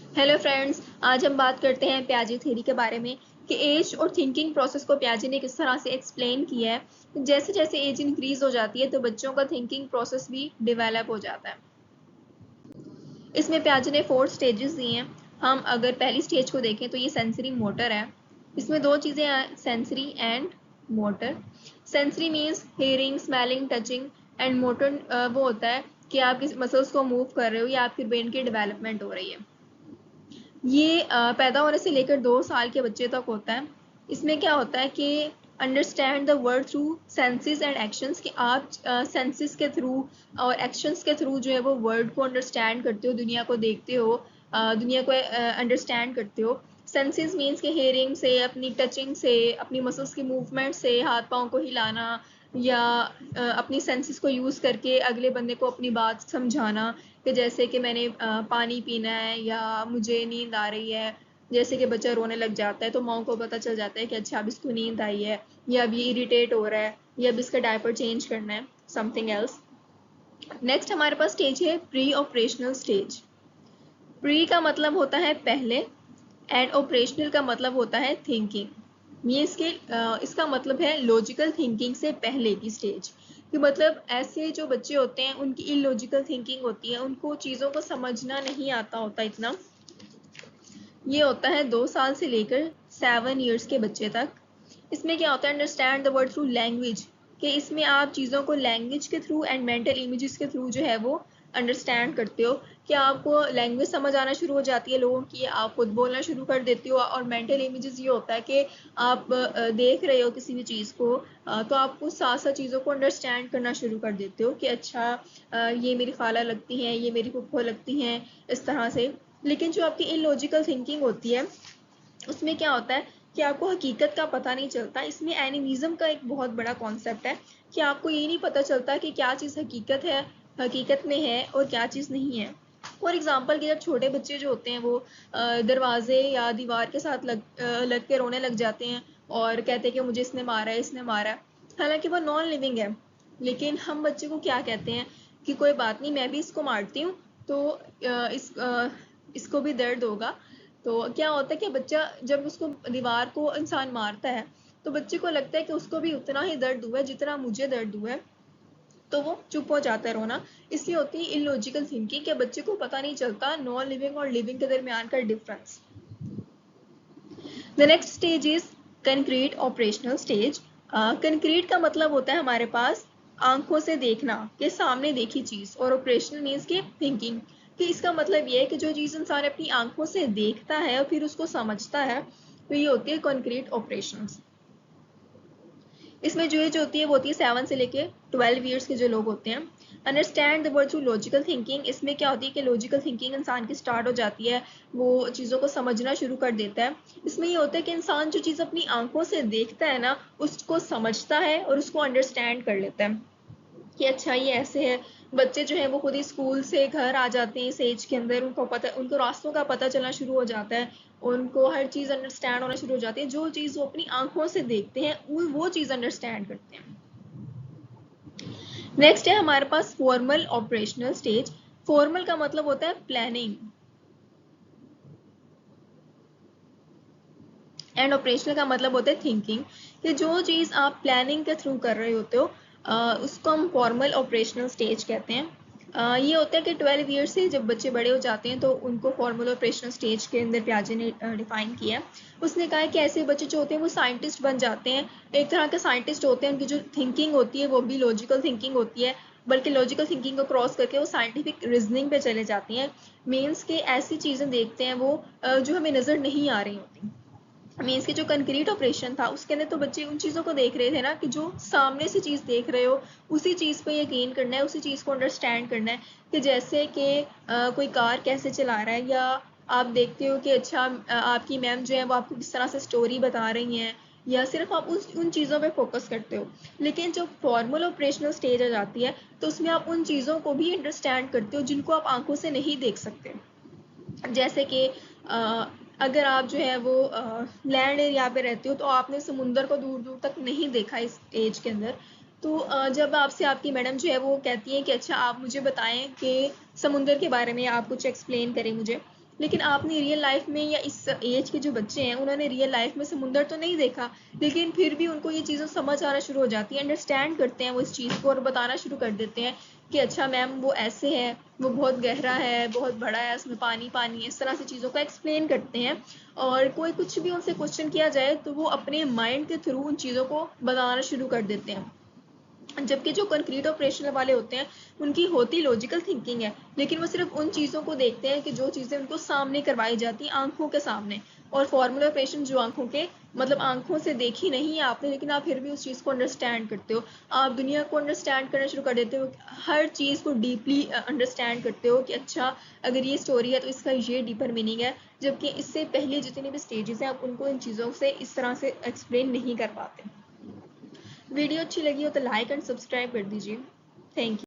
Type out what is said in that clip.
Hello friends, आज हम बात करते हैं पियाजे थ्योरी के बारे में कि एज और थिंकिंग प्रोसेस को पियाजे ने किस तरह से एक्सप्लेन किया है। जैसे जैसे एज इंक्रीज हो जाती है तो बच्चों का थिंकिंग प्रोसेस भी डेवलप हो जाता है। इसमें पियाजे ने 4 स्टेजेस दिए हैं। हम अगर पहली स्टेज को देखें तो ये सेंसरी मोटर है। इसमें दो चीज़ें हैं, sensory and motor. Sensory means hearing, smelling, touching and motor वो होता है कि आप किस मसल्स को मूव कर रहे हो या आपकी ब्रेन की डेवलपमेंट हो रही है। ये पैदा होने से लेकर 2 साल के बच्चे तक होता है। इसमें क्या होता है कि understand the world through senses and actions, कि आप सेंसेस के थ्रू और एक्शंस के थ्रू जो है वो वर्ल्ड को अंडरस्टैंड करते हो, दुनिया को देखते हो, दुनिया को अंडरस्टैंड करते हो। सेंसेस मीन्स के हेयरिंग से, अपनी टचिंग से, अपनी मसल्स की मूवमेंट से, हाथ पाँव को हिलाना या अपनी सेंसेस को यूज़ करके अगले बंदे को अपनी बात समझाना, कि जैसे कि मैंने पानी पीना है या मुझे नींद आ रही है। जैसे कि बच्चा रोने लग जाता है तो माँ को पता चल जाता है कि अच्छा अब इसको नींद आई है, या अब ये इरिटेट हो रहा है, या अब इसका डायपर चेंज करना है, समथिंग एल्स। नेक्स्ट हमारे पास स्टेज है प्री ऑपरेशनल स्टेज। प्री का मतलब होता है पहले एंड ऑपरेशनल का मतलब होता है थिंकिंग। ये इसका मतलब है लॉजिकल थिंकिंग से पहले की स्टेज। कि मतलब ऐसे जो बच्चे होते हैं उनकी इलॉजिकल थिंकिंग होती है, उनको चीज़ों को समझना नहीं आता होता इतना। ये होता है 2 साल से लेकर 7 ईयर्स के बच्चे तक। इसमें क्या होता है, understand the word through language, कि इसमें आप चीज़ों को लैंग्वेज के थ्रू एंड मेंटल इमेजेस के थ्रू जो है वो अंडरस्टैंड करते हो। कि आपको लैंग्वेज समझ आना शुरू हो जाती है लोगों की, आप खुद बोलना शुरू कर देते हो। और मेंटल इमेजेस ये होता है कि आप देख रहे हो किसी भी चीज़ को, तो आपको साथ साथ चीज़ों को अंडरस्टैंड करना शुरू कर देते हो कि अच्छा ये मेरी खाला लगती हैं, ये मेरी फुफ्फो लगती हैं, इस तरह से। लेकिन जो आपकी इलॉजिकल थिंकिंग होती है उसमें क्या होता है कि आपको हकीकत का पता नहीं चलता। इसमें एनिमिज्म का एक बहुत बड़ा कॉन्सेप्ट है कि आपको ये नहीं पता चलता कि क्या चीज़ हकीकत है, हकीकत में है, और क्या चीज़ नहीं है। फॉर एग्जाम्पल कि जब छोटे बच्चे जो होते हैं वो दरवाजे या दीवार के साथ लग के रोने लग जाते हैं और कहते हैं कि मुझे इसने मारा है, इसने मारा है, हालांकि वो नॉन लिविंग है। लेकिन हम बच्चे को क्या कहते हैं कि कोई बात नहीं, मैं भी इसको मारती हूँ तो इसको भी दर्द होगा। तो क्या होता है कि बच्चा जब उसको दीवार को इंसान मारता है तो बच्चे को लगता है कि उसको भी उतना ही दर्द हुआ है जितना मुझे दर्द हुआ है, तो वो चुप हो जाता है रोना। इसलिए होती है इलॉजिकल थिंकिंग कि बच्चे को पता नहीं चलता नॉन लिविंग और लिविंग के दरमियान का difference. The next stage is concrete operational stage. Concrete का मतलब होता है हमारे पास आंखों से देखना, के सामने देखी चीज, और ऑपरेशनल मीन्स की थिंकिंग। कि इसका मतलब ये है कि जो चीज इंसान अपनी आंखों से देखता है और फिर उसको समझता है, तो ये होती है कंक्रीट ऑपरेशंस। इसमें जो एज होती है वो होती है 7 से लेके 12 ईयर्स के जो लोग होते हैं। Understand the word through logical thinking. इसमें क्या होती है कि लॉजिकल थिंकिंग इंसान की स्टार्ट हो जाती है, वो चीज़ों को समझना शुरू कर देता है। इसमें ये होता है कि इंसान जो चीज़ अपनी आंखों से देखता है ना उसको समझता है और उसको अंडरस्टैंड कर लेता है कि अच्छा ये ऐसे है। बच्चे जो है वो खुद ही स्कूल से घर आ जाते हैं इस एज के अंदर, उनको रास्तों का पता चलना शुरू हो जाता है, उनको हर चीज़ अंडरस्टैंड होना शुरू हो जाती है। जो चीज़ वो अपनी आंखों से देखते हैं वो चीज़ अंडरस्टैंड करते हैं। नेक्स्ट है हमारे पास फॉर्मल ऑपरेशनल स्टेज। फॉर्मल का मतलब होता है प्लानिंग एंड ऑपरेशनल का मतलब होता है थिंकिंग। कि जो चीज़ आप प्लानिंग के थ्रू कर रहे होते हो उसको हम फॉर्मल ऑपरेशनल स्टेज कहते हैं। ये होता है कि 12 ईयर्स से जब बच्चे बड़े हो जाते हैं तो उनको फॉर्मल ऑपरेशनल स्टेज के अंदर पियाजे ने डिफाइन किया है। उसने कहा है कि ऐसे बच्चे जो होते हैं वो साइंटिस्ट बन जाते हैं, एक तरह के साइंटिस्ट होते हैं। उनकी जो थिंकिंग होती है वो भी लॉजिकल थिंकिंग होती है, बल्कि लॉजिकल थिंकिंग को क्रॉस करके वो साइंटिफिक रीजनिंग पे चले जाती हैं। मीन्स के ऐसी चीज़ें देखते हैं वो जो हमें नज़र नहीं आ रही होती। मीन्स के जो कंक्रीट ऑपरेशन था उसके अंदर तो बच्चे उन चीज़ों को देख रहे थे ना, कि जो सामने से चीज़ देख रहे हो उसी चीज़ पे यकीन करना है, उसी चीज़ को अंडरस्टैंड करना है। कि जैसे कि कोई कार कैसे चला रहा है, या आप देखते हो कि अच्छा आपकी मैम जो है वो आपको किस तरह से स्टोरी बता रही हैं, या सिर्फ आप उन चीज़ों पे फोकस करते हो। लेकिन जब फॉर्मल ऑपरेशनल स्टेज आ जाती है तो उसमें आप उन चीज़ों को भी अंडरस्टैंड करते हो जिनको आप आंखों से नहीं देख सकते। जैसे कि अगर आप जो है वो लैंड एरिया पे रहते हो तो आपने समुंदर को दूर दूर तक नहीं देखा इस एज के अंदर। तो जब आपसे आपकी मैडम जो है वो कहती है कि अच्छा आप मुझे बताएं कि समुंदर के बारे में आप कुछ एक्सप्लेन करें मुझे, लेकिन आपने रियल लाइफ में या इस एज के जो बच्चे हैं उन्होंने रियल लाइफ में समुंदर तो नहीं देखा, लेकिन फिर भी उनको ये चीज़ें समझ आना शुरू हो जाती है, अंडरस्टैंड करते हैं वो इस चीज़ को और बताना शुरू कर देते हैं कि अच्छा मैम वो ऐसे है, वो बहुत गहरा है, बहुत बड़ा है, उसमें पानी पानी है, इस तरह से चीज़ों का एक्सप्लेन करते हैं। और कोई कुछ भी उनसे क्वेश्चन किया जाए तो वो अपने माइंड के थ्रू उन चीज़ों को बताना शुरू कर देते हैं। जबकि जो कंक्रीट ऑपरेशनल वाले होते हैं उनकी होती लॉजिकल थिंकिंग है, लेकिन वो सिर्फ उन चीज़ों को देखते हैं कि जो चीज़ें उनको सामने करवाई जाती हैं, आंखों के सामने। और फॉर्मूला ऑपरेशन जो आंखों के मतलब आंखों से देखी नहीं है आपने, लेकिन आप फिर भी उस चीज़ को अंडरस्टैंड करते हो, आप दुनिया को अंडरस्टैंड करना शुरू कर देते हो, हर चीज़ को डीपली अंडरस्टैंड करते हो कि अच्छा अगर ये स्टोरी है तो इसका ये डीपर मीनिंग है। जबकि इससे पहले जितने भी स्टेजेस हैं आप उनको इन चीज़ों से इस तरह से एक्सप्लेन नहीं कर पाते। वीडियो अच्छी लगी हो तो लाइक एंड सब्सक्राइब कर दीजिए। Thank you.